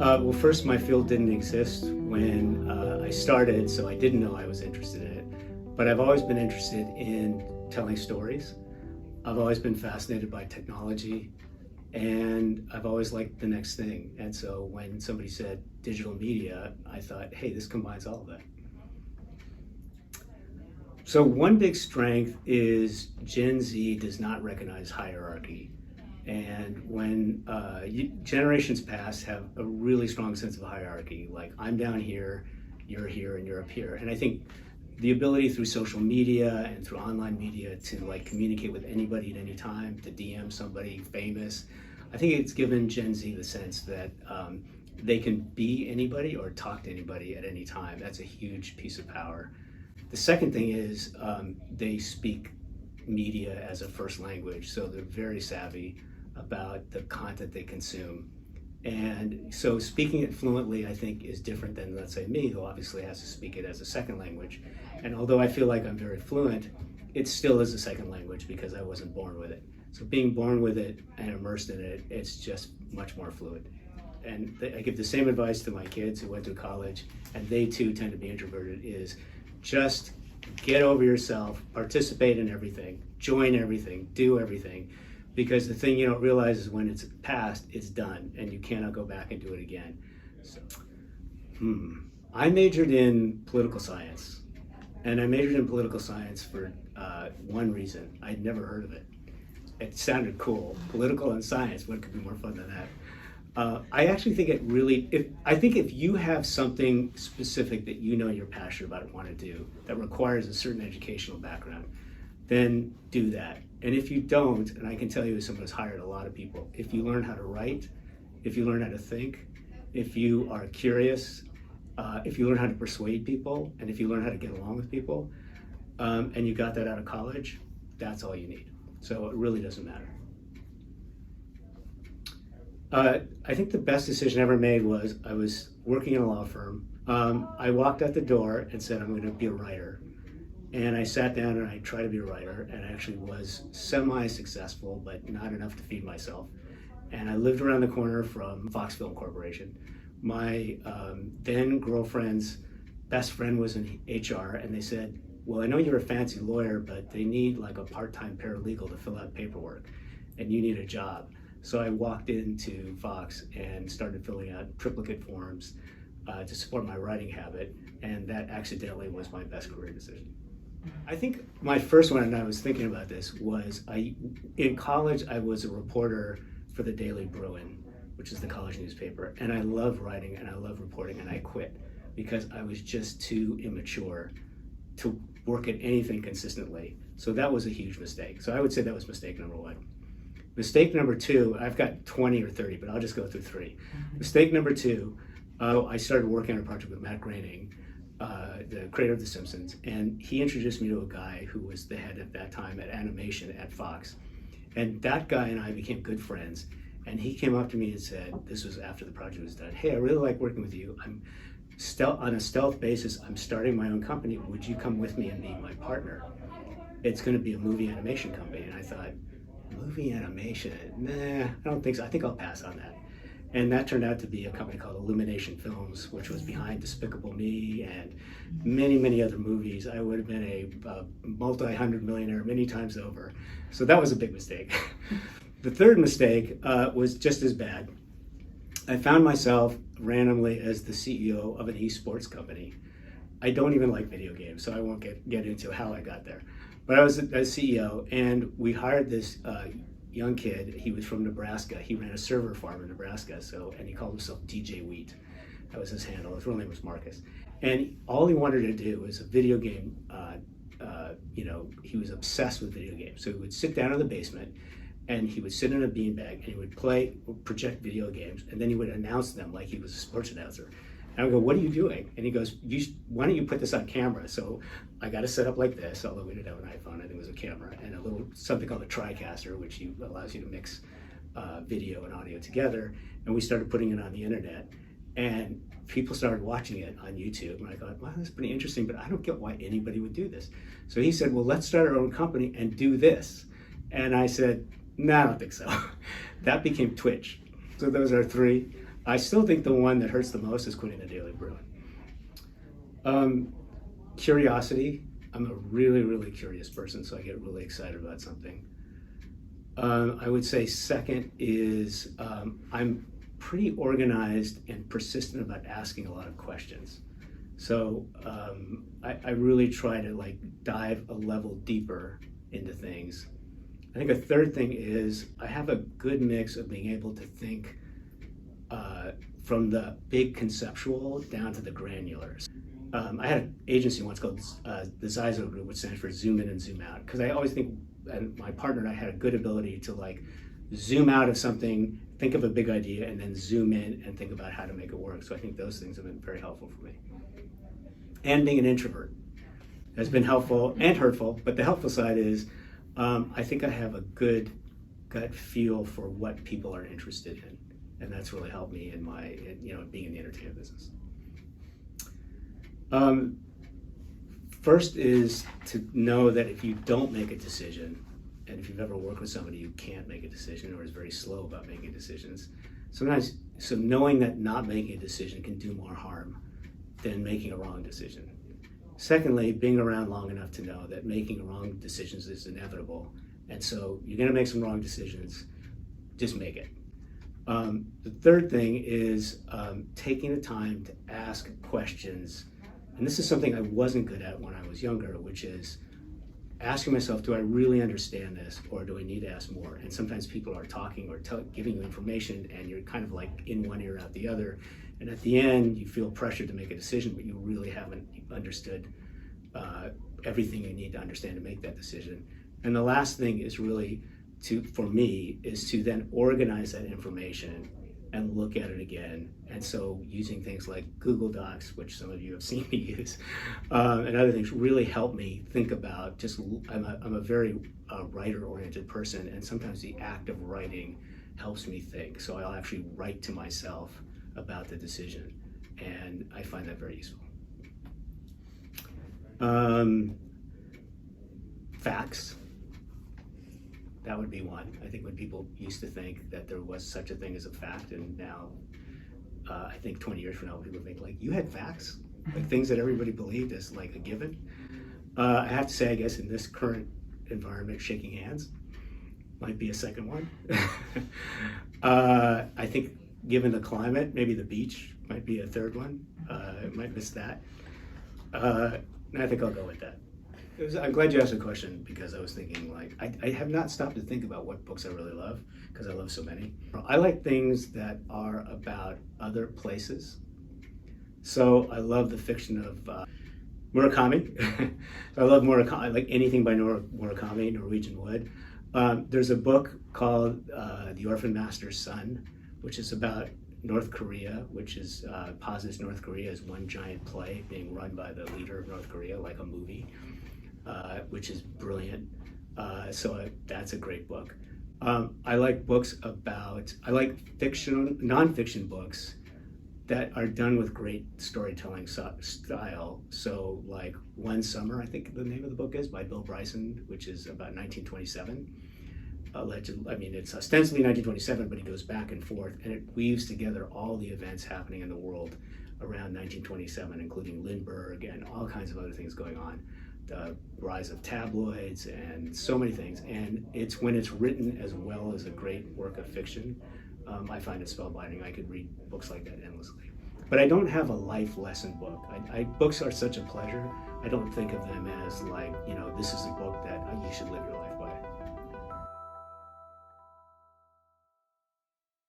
Well, first, my field didn't exist when I started, so I didn't know I was interested in it. But I've always been interested in telling stories. I've always been fascinated by technology, and I've always liked the next thing. And so when somebody said digital media, I thought, hey, this combines all of that. So one big strength is Gen Z does not recognize hierarchy. And when generations past have a really strong sense of hierarchy, like I'm down here, you're here, and you're up here. And I think the ability through social media and through online media to like communicate with anybody at any time, to DM somebody famous, I think it's given Gen Z the sense that they can be anybody or talk to anybody at any time. That's a huge piece of power. The second thing is they speak media as a first language, so they're very savvy about the content they consume. And so speaking it fluently, I think, is different than, let's say, me, who obviously has to speak it as a second language. And although I feel like I'm very fluent, it still is a second language because I wasn't born with it. So being born with it and immersed in it, it's just much more fluid. And I give the same advice to my kids who went to college, and they too tend to be introverted, is just get over yourself, participate in everything, join everything, do everything. Because the thing you don't realize is when it's past, it's done, and you cannot go back and do it again. So, I majored in political science, and I majored in political science for one reason. I'd never heard of it. It sounded cool. Political and science, what could be more fun than that? I actually think it really, if you have something specific that you know you're passionate about and want to do that requires a certain educational background, then do that. And if you don't, and I can tell you as someone who's hired a lot of people, if you learn how to write, if you learn how to think, if you are curious, if you learn how to persuade people, and if you learn how to get along with people, and you got that out of college, that's all you need. So it really doesn't matter. I think the best decision I ever made was I was working in a law firm. I walked out the door and said, I'm going to be a writer. And I sat down and I tried to be a writer, and I actually was semi-successful, but not enough to feed myself. And I lived around the corner from Fox Film Corporation. My then girlfriend's best friend was in HR, and they said, well, I know you're a fancy lawyer, but they need like a part-time paralegal to fill out paperwork, and you need a job. So I walked into Fox and started filling out triplicate forms to support my writing habit, and that accidentally was my best career decision. I think my first one, and I was thinking about this, was in college I was a reporter for the Daily Bruin, which is the college newspaper, and I love writing and I love reporting, and I quit because I was just too immature to work at anything consistently. So that was a huge mistake. So I would say that was mistake number one. Mistake number two, I've got 20 or 30, but I'll just go through three. Mistake number two, I started working on a project with Matt Groening, the creator of The Simpsons, and he introduced me to a guy who was the head at that time at animation at Fox. And that guy and I became good friends. And he came up to me and said, this was after the project was done, hey, I really like working with you. I'm on a stealth basis, I'm starting my own company. Would you come with me and be my partner? It's going to be a movie animation company. And I thought, movie animation? Nah, I don't think so. I think I'll pass on that. And that turned out to be a company called Illumination Films, which was behind Despicable Me and many, many other movies. I would have been a multi-hundred millionaire many times over. So that was a big mistake. The third mistake was just as bad. I found myself randomly as the CEO of an esports company. I don't even like video games, so I won't get into how I got there. But I was a CEO, and we hired this young kid. He was from Nebraska. He ran a server farm in Nebraska, and he called himself DJ Wheat. That was his handle. His real name was Marcus. And all he wanted to do was a video game. He was obsessed with video games. So he would sit down in the basement, and he would sit in a beanbag, and he would project video games, and then he would announce them like he was a sports announcer. And I would go, what are you doing? And he goes, why don't you put this on camera? So I got it set up like this, although we didn't have an iPhone, I think it was a camera, and a little something called a TriCaster, which allows you to mix video and audio together. And we started putting it on the internet, and people started watching it on YouTube. And I thought, wow, that's pretty interesting, but I don't get why anybody would do this. So he said, well, let's start our own company and do this. And I said, no, I don't think so. That became Twitch. So those are three. I still think the one that hurts the most is quitting the Daily Brew. Curiosity. I'm a really, really curious person, so I get really excited about something. I would say second is I'm pretty organized and persistent about asking a lot of questions. So I really try to like dive a level deeper into things. I think a third thing is I have a good mix of being able to think from the big conceptual down to the granular. I had an agency once called the Zyzo Group, which stands for Zoom In and Zoom Out, because I always think, and my partner and I had a good ability to like zoom out of something, think of a big idea, and then zoom in and think about how to make it work. So I think those things have been very helpful for me. And being an introvert has been helpful and hurtful, but the helpful side is I think I have a good gut feel for what people are interested in, and that's really helped me in my, being in the entertainment business. First is to know that if you don't make a decision, and if you've ever worked with somebody who can't make a decision or is very slow about making decisions, so knowing that not making a decision can do more harm than making a wrong decision. Secondly, being around long enough to know that making wrong decisions is inevitable, and so you're going to make some wrong decisions, just make it. The third thing is taking the time to ask questions, and this is something I wasn't good at when I was younger, which is asking myself, do I really understand this, or do I need to ask more? And sometimes people are talking or giving you information, and you're kind of like in one ear out the other, and at the end you feel pressured to make a decision, but you really haven't understood everything you need to understand to make that decision. And the last thing is really for me, is to then organize that information and look at it again. And so using things like Google Docs, which some of you have seen me use, and other things really help me think about I'm a very writer-oriented person, and sometimes the act of writing helps me think. So I'll actually write to myself about the decision, and I find that very useful. Facts. That would be one. I think when people used to think that there was such a thing as a fact, and now I think 20 years from now people think like, you had facts? Like things that everybody believed as like a given? I have to say, I guess in this current environment, shaking hands might be a second one. I think given the climate, maybe the beach might be a third one. I might miss that. I think I'll go with that. I'm glad you asked the question, because I was thinking like, I have not stopped to think about what books I really love, because I love so many. I like things that are about other places. So I love the fiction of Murakami. I love Murakami, I like anything by Murakami, Norwegian Wood. There's a book called The Orphan Master's Son, which is about North Korea, which is posits North Korea as one giant play being run by the leader of North Korea, like a movie. Which is brilliant. So that's a great book. I like nonfiction books that are done with great storytelling style. So like One Summer, I think the name of the book is, by Bill Bryson, which is about 1927. It's ostensibly 1927, but he goes back and forth, and it weaves together all the events happening in the world around 1927, including Lindbergh and all kinds of other things going on. The rise of tabloids and so many things, and it's when it's written as well as a great work of fiction, I find it spellbinding. I could read books like that endlessly. But I don't have a life lesson book. Books are such a pleasure. I don't think of them as like, this is a book that you should live your